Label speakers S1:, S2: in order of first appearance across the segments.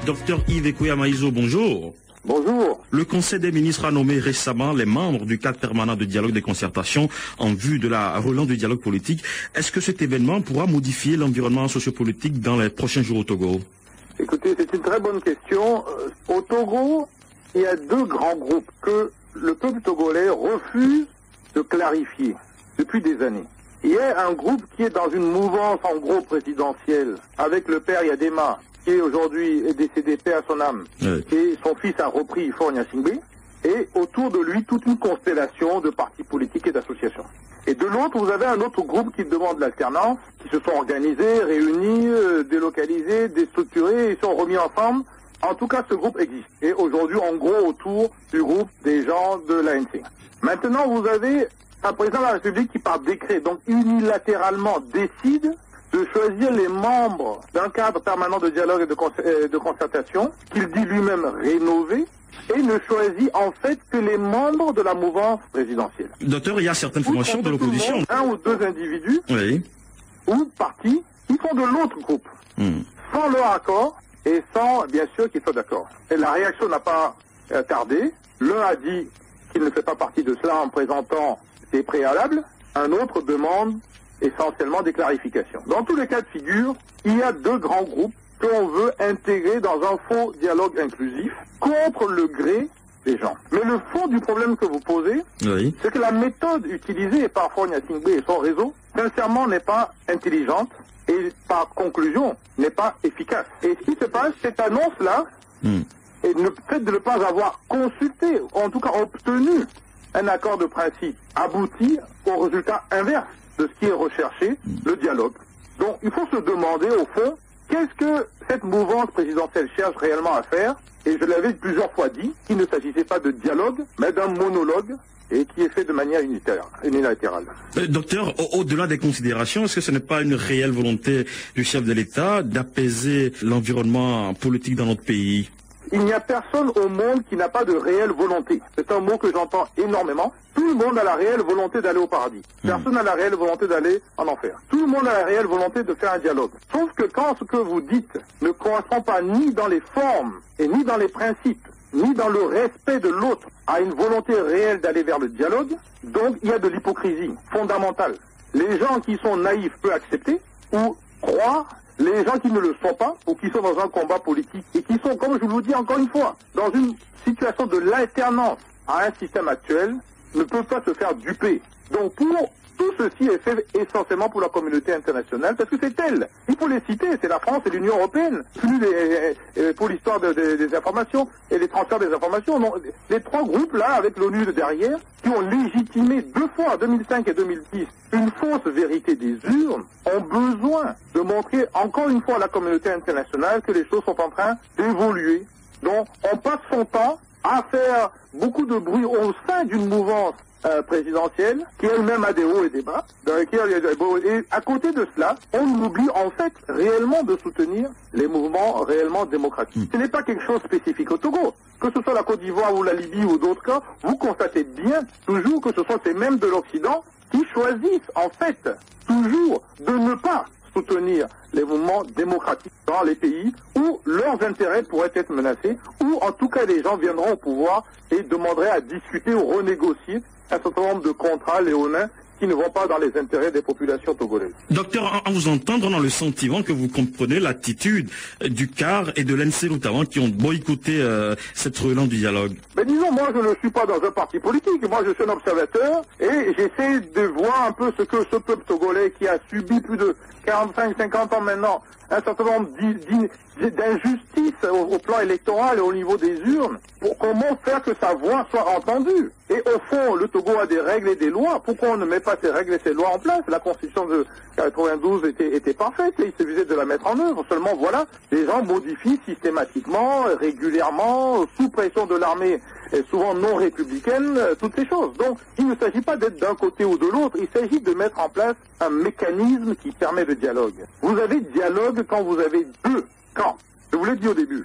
S1: Docteur Yves Ekoya Maïzo, bonjour.
S2: Bonjour.
S1: Le Conseil des ministres a nommé récemment les membres du cadre permanent de dialogue de concertation en vue de la relance du dialogue politique. Est-ce que cet événement pourra modifier l'environnement sociopolitique dans les prochains jours au Togo?
S2: Écoutez, c'est une très bonne question. Au Togo, il y a deux grands groupes que le peuple togolais refuse de clarifier depuis des années. Il y a un groupe qui est dans une mouvance en gros présidentielle avec le père Yadema, qui est aujourd'hui décédé, paix à son âme,
S1: Oui.
S2: et son fils a repris Faure Gnassingbé, et autour de lui toute une constellation de partis politiques et d'associations. Et de l'autre, vous avez un autre groupe qui demande l'alternance, qui se sont organisés, réunis, délocalisés, déstructurés, et sont remis ensemble. En tout cas, ce groupe existe. Et aujourd'hui, en gros, autour du groupe des gens de l'ANC. Maintenant, vous avez un président de la République qui, par décret, donc unilatéralement, décide de choisir les membres d'un cadre permanent de dialogue et de concertation, qu'il dit lui-même rénové, et ne choisit en fait que les membres de la mouvance présidentielle.
S1: Docteur, il y a certaines formations de l'opposition.
S2: Un ou deux individus
S1: Oui.
S2: ou partis qui sont de l'autre groupe, sans leur accord et sans, bien sûr, qu'ils soient d'accord. Et la réaction n'a pas tardé. L'un a dit qu'il ne fait pas partie de cela en présentant des préalables. Un autre demande essentiellement des clarifications. Dans tous les cas de figure, il y a deux grands groupes que l'on veut intégrer dans un faux dialogue inclusif contre le gré des gens. Mais le fond du problème que vous posez,
S1: Oui.
S2: c'est que la méthode utilisée par Faure Gnassingbé et son réseau, sincèrement, n'est pas intelligente et par conclusion, n'est pas efficace. Et ce qui se passe, cette annonce-là, et le fait de ne pas avoir consulté, en tout cas obtenu un accord de principe, aboutit au résultat inverse de ce qui est recherché, le dialogue. Donc il faut se demander au fond, qu'est-ce que cette mouvance présidentielle cherche réellement à faire? Et je l'avais plusieurs fois dit, qu'il ne s'agissait pas de dialogue, mais d'un monologue, et qui est fait de manière unilatérale.
S1: Docteur, au-delà des considérations, est-ce que ce n'est pas une réelle volonté du chef de l'État d'apaiser l'environnement politique dans notre pays?
S2: Il n'y a personne au monde qui n'a pas de réelle volonté. C'est un mot que j'entends énormément. Tout le monde a la réelle volonté d'aller au paradis. Personne n'a la réelle volonté d'aller en enfer. Tout le monde a la réelle volonté de faire un dialogue. Sauf que quand ce que vous dites ne correspond pas ni dans les formes, et ni dans les principes, ni dans le respect de l'autre, à une volonté réelle d'aller vers le dialogue, donc il y a de l'hypocrisie fondamentale. Les gens qui sont naïfs peuvent accepter ou croire. Les gens qui ne le sont pas, ou qui sont dans un combat politique, et qui sont, comme je vous le dis encore une fois, dans une situation de l'alternance à un système actuel, ne peuvent pas se faire duper. Donc tout ceci est fait essentiellement pour la communauté internationale, parce que c'est elle. Il faut les citer, c'est la France et l'Union européenne, pour l'histoire des informations et les transferts des informations. Non, les trois groupes là, avec l'ONU de derrière, qui ont légitimé deux fois, en 2005 et 2010, une fausse vérité des urnes, ont besoin de montrer encore une fois à la communauté internationale que les choses sont en train d'évoluer. Donc on passe son temps à faire beaucoup de bruit au sein d'une mouvance présidentielle, qui elle-même a des hauts et des bas, et à côté de cela, on oublie en fait réellement de soutenir les mouvements réellement démocratiques. Ce n'est pas quelque chose spécifique au Togo. Que ce soit la Côte d'Ivoire ou la Libye ou d'autres cas, vous constatez bien toujours que ce sont ces mêmes de l'Occident qui choisissent en fait toujours de ne pas soutenir les mouvements démocratiques dans les pays où leurs intérêts pourraient être menacés, ou en tout cas les gens viendront au pouvoir et demanderaient à discuter ou renégocier un certain nombre de contrats léonins qui ne vont pas dans les intérêts des populations togolaises.
S1: Docteur, en vous entendant, on a le sentiment que vous comprenez l'attitude du CAR et de l'NC notamment qui ont boycotté cette relance du dialogue.
S2: Mais disons, moi je ne suis pas dans un parti politique, moi je suis un observateur et j'essaie de voir un peu ce que ce peuple togolais qui a subi plus de 45-50 ans maintenant un certain nombre d'injustices au plan électoral et au niveau des urnes, pour comment faire que sa voix soit entendue. Et au fond, le Togo a des règles et des lois. Pourquoi on ne met pas ces règles et ces lois en place? La constitution de 92 était parfaite et il suffisait de la mettre en œuvre. Seulement, voilà, les gens modifient systématiquement, régulièrement, sous pression de l'armée, et souvent non républicaine, toutes ces choses. Donc, il ne s'agit pas d'être d'un côté ou de l'autre, il s'agit de mettre en place un mécanisme qui permet le dialogue. Vous avez dialogue quand vous avez deux camps. Je vous l'ai dit au début.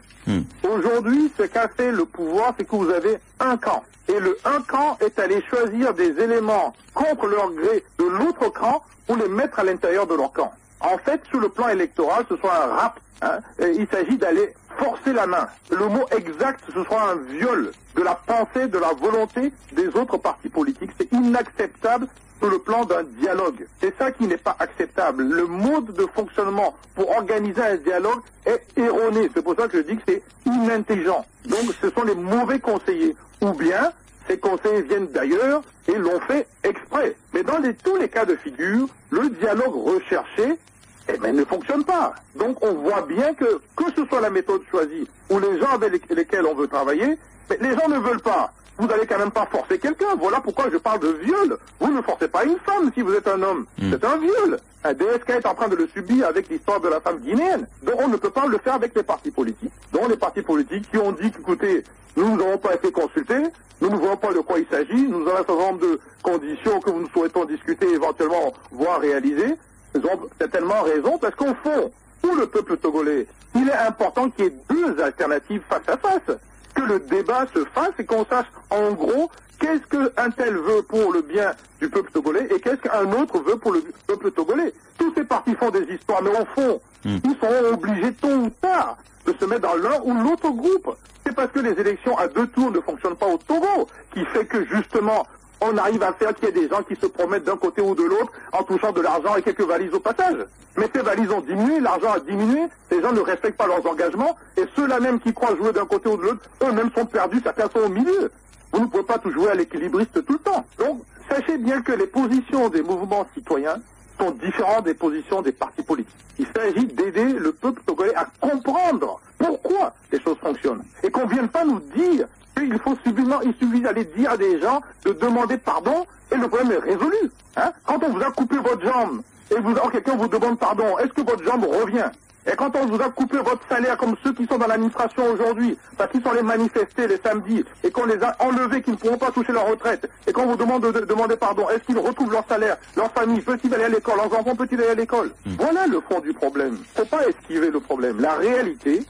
S2: Aujourd'hui, ce qu'a fait le pouvoir, c'est que vous avez un camp. Et le un camp est allé choisir des éléments contre leur gré de l'autre camp pour les mettre à l'intérieur de leur camp. En fait, sur le plan électoral, ce soit un rap. Il s'agit d'aller forcer la main. Le mot exact, ce sera un viol de la pensée, de la volonté des autres partis politiques. C'est inacceptable sur le plan d'un dialogue. C'est ça qui n'est pas acceptable. Le mode de fonctionnement pour organiser un dialogue est erroné. C'est pour ça que je dis que c'est inintelligent. Donc ce sont les mauvais conseillers. Ou bien, ces conseillers viennent d'ailleurs et l'ont fait exprès. Mais dans tous les cas de figure, le dialogue recherché ne fonctionne pas. Donc on voit bien que ce soit la méthode choisie ou les gens avec lesquels on veut travailler, mais les gens ne veulent pas. Vous n'allez quand même pas forcer quelqu'un. Voilà pourquoi je parle de viol. Vous ne forcez pas une femme si vous êtes un homme. C'est un viol. Un DSK est en train de le subir avec l'histoire de la femme guinéenne. Donc on ne peut pas le faire avec les partis politiques. Donc les partis politiques qui ont dit qu'écoutez, nous n'avons pas été consultés, nous ne voyons pas de quoi il s'agit, nous avons un certain nombre de conditions que nous souhaitons discuter, éventuellement voir réaliser. Ils ont certainement raison parce qu'au fond, pour le peuple togolais, il est important qu'il y ait deux alternatives face à face. Que le débat se fasse et qu'on sache en gros qu'est-ce qu'un tel veut pour le bien du peuple togolais et qu'est-ce qu'un autre veut pour le peuple togolais. Tous ces partis font des histoires, mais au fond, ils sont obligés tôt ou tard de se mettre dans l'un ou l'autre groupe. C'est parce que les élections à 2 tours ne fonctionnent pas au Togo qui fait que justement on arrive à faire qu'il y ait des gens qui se promettent d'un côté ou de l'autre en touchant de l'argent et quelques valises au passage. Mais ces valises ont diminué, l'argent a diminué, les gens ne respectent pas leurs engagements, et ceux-là même qui croient jouer d'un côté ou de l'autre, eux-mêmes sont perdus, certains sont au milieu. Vous ne pouvez pas tout jouer à l'équilibriste tout le temps. Donc, sachez bien que les positions des mouvements citoyens sont différentes des positions des partis politiques. Il s'agit d'aider le peuple togolais à comprendre pourquoi les choses fonctionnent. Et qu'on ne vienne pas nous dire il suffit d'aller dire à des gens de demander pardon et le problème est résolu. Hein? Quand on vous a coupé votre jambe et quelqu'un vous demande pardon, est-ce que votre jambe revient? Et quand on vous a coupé votre salaire comme ceux qui sont dans l'administration aujourd'hui, parce qu'ils sont allés manifester les samedis et qu'on les a enlevés, qui ne pourront pas toucher leur retraite, et qu'on vous demande de demander pardon, est-ce qu'ils retrouvent leur salaire, leur famille, peut-ils aller à l'école, leurs enfants peut-ils aller à l'école? Voilà le fond du problème. Faut pas esquiver le problème. La réalité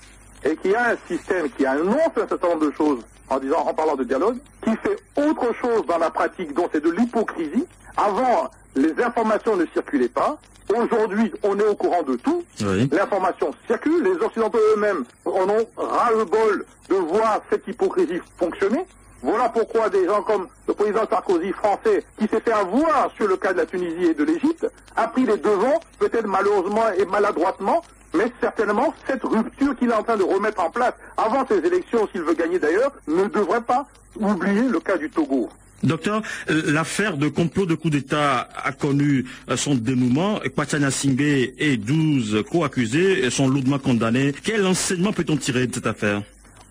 S2: est qu'il y a un système qui annonce un certain nombre de choses en parlant de dialogue, qui fait autre chose dans la pratique, dont c'est de l'hypocrisie. Avant, les informations ne circulaient pas. Aujourd'hui, on est au courant de tout. Oui. L'information circule. Les Occidentaux eux-mêmes en ont ras-le-bol de voir cette hypocrisie fonctionner. Voilà pourquoi des gens comme le président Sarkozy français, qui s'est fait avoir sur le cas de la Tunisie et de l'Égypte, a pris les devants, peut-être malheureusement et maladroitement, mais certainement, cette rupture qu'il est en train de remettre en place avant ces élections, s'il veut gagner d'ailleurs, ne devrait pas oublier le cas du Togo.
S1: Docteur, l'affaire de complot de coup d'État a connu son dénouement. Kwachana Singbe et 12 co-accusés sont lourdement condamnés. Quel enseignement peut-on tirer de cette affaire?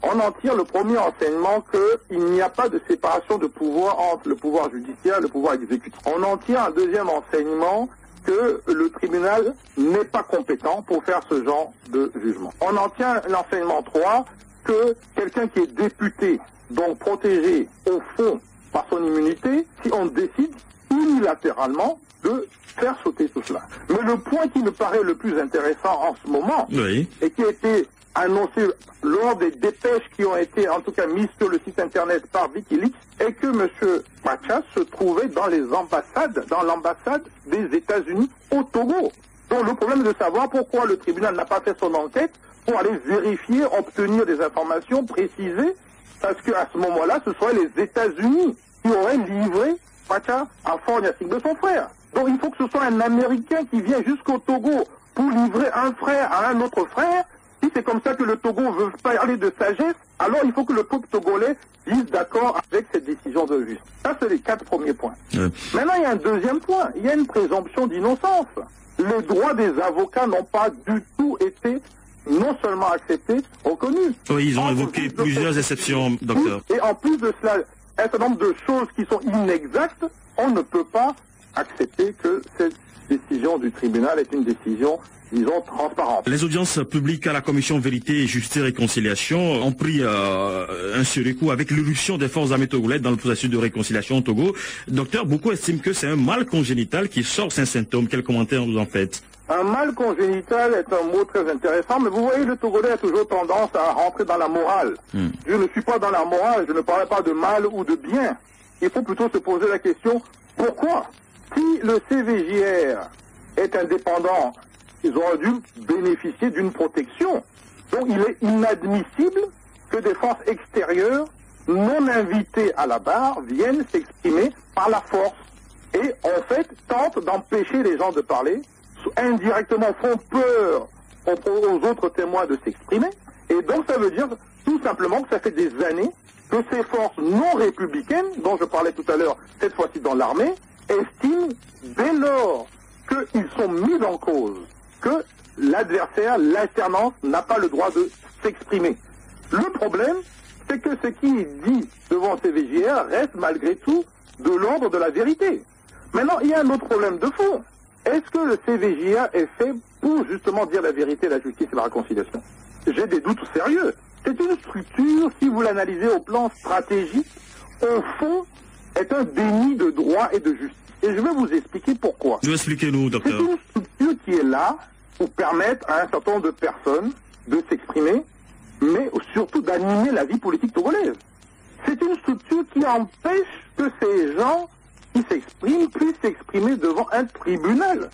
S2: On en tire le premier enseignement qu'il n'y a pas de séparation de pouvoir entre le pouvoir judiciaire et le pouvoir exécutif. On en tire un deuxième enseignement que le tribunal n'est pas compétent pour faire ce genre de jugement. On en tient l'enseignement 3, que quelqu'un qui est député, donc protégé au fond par son immunité, si on décide unilatéralement de faire sauter tout cela. Mais le point qui me paraît le plus intéressant en ce moment, oui, et qui a été annoncé lors des dépêches qui ont été en tout cas mises sur le site internet par Wikileaks, est que M. Kwacha se trouvait dans l'ambassade des États-Unis au Togo. Donc le problème est de savoir pourquoi le tribunal n'a pas fait son enquête pour aller vérifier, obtenir des informations précisées, parce qu'à ce moment-là, ce seraient les États-Unis qui auraient livré Kwacha à Fort Gnassingbé de son frère. Donc il faut que ce soit un Américain qui vient jusqu'au Togo pour livrer un frère à un autre frère. Si c'est comme ça que le Togo veut parler de sagesse, alors il faut que le peuple togolais dise d'accord avec cette décision de justice. Ça, c'est les 4 premiers points. Maintenant, il y a un deuxième point. Il y a une présomption d'innocence. Les droits des avocats n'ont pas du tout été non seulement acceptés, reconnus.
S1: Oui, ils ont évoqué plusieurs exceptions, docteur.
S2: Et en plus de cela, un certain nombre de choses qui sont inexactes, on ne peut pas accepter que cette décision du tribunal est une décision, disons, transparente.
S1: Les audiences publiques à la Commission Vérité, Justice et Réconciliation ont pris un sérieux coup avec l'irruption des forces armées togolaises dans le processus de réconciliation au Togo. Docteur, beaucoup estiment que c'est un mal congénital qui sort sans symptômes. Quel commentaire vous en faites?
S2: Un mal congénital est un mot très intéressant, mais vous voyez, le Togolais a toujours tendance à rentrer dans la morale. Je ne suis pas dans la morale, je ne parle pas de mal ou de bien. Il faut plutôt se poser la question, pourquoi? Si le CVJR est indépendant, ils auraient dû bénéficier d'une protection Donc il est inadmissible que des forces extérieures non invitées à la barre viennent s'exprimer par la force et en fait tentent d'empêcher les gens de parler, indirectement font peur aux autres témoins de s'exprimer. Et donc ça veut dire tout simplement que ça fait des années que ces forces non républicaines, dont je parlais tout à l'heure, cette fois-ci dans l'armée, estiment dès lors qu'ils sont mis en cause, que l'adversaire, l'alternance, n'a pas le droit de s'exprimer. Le problème, c'est que ce qui est dit devant CVJR reste malgré tout de l'ordre de la vérité. Maintenant, il y a un autre problème de fond. Est-ce que le CVJR est fait pour justement dire la vérité, la justice et la réconciliation? J'ai des doutes sérieux. C'est une structure, si vous l'analysez au plan stratégique, au fond, est un déni de droit et de justice. Et je vais vous expliquer pourquoi.
S1: Expliquez-nous, docteur.
S2: C'est une structure qui est là pour permettre à un certain nombre de personnes de s'exprimer, mais surtout d'animer la vie politique togolaise. C'est une structure qui empêche que ces gens qui s'expriment puissent s'exprimer devant un tribunal.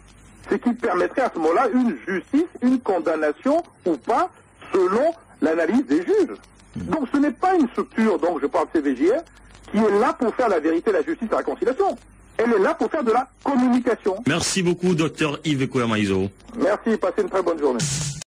S2: Ce qui permettrait à ce moment-là une justice, une condamnation ou pas, selon l'analyse des juges. Donc ce n'est pas une structure, donc je parle CVJR, qui est là pour faire la vérité, la justice et la réconciliation. Elle est là pour faire de la communication.
S1: Merci beaucoup, docteur Yves Koyamaïzo.
S2: Merci, passez une très bonne journée.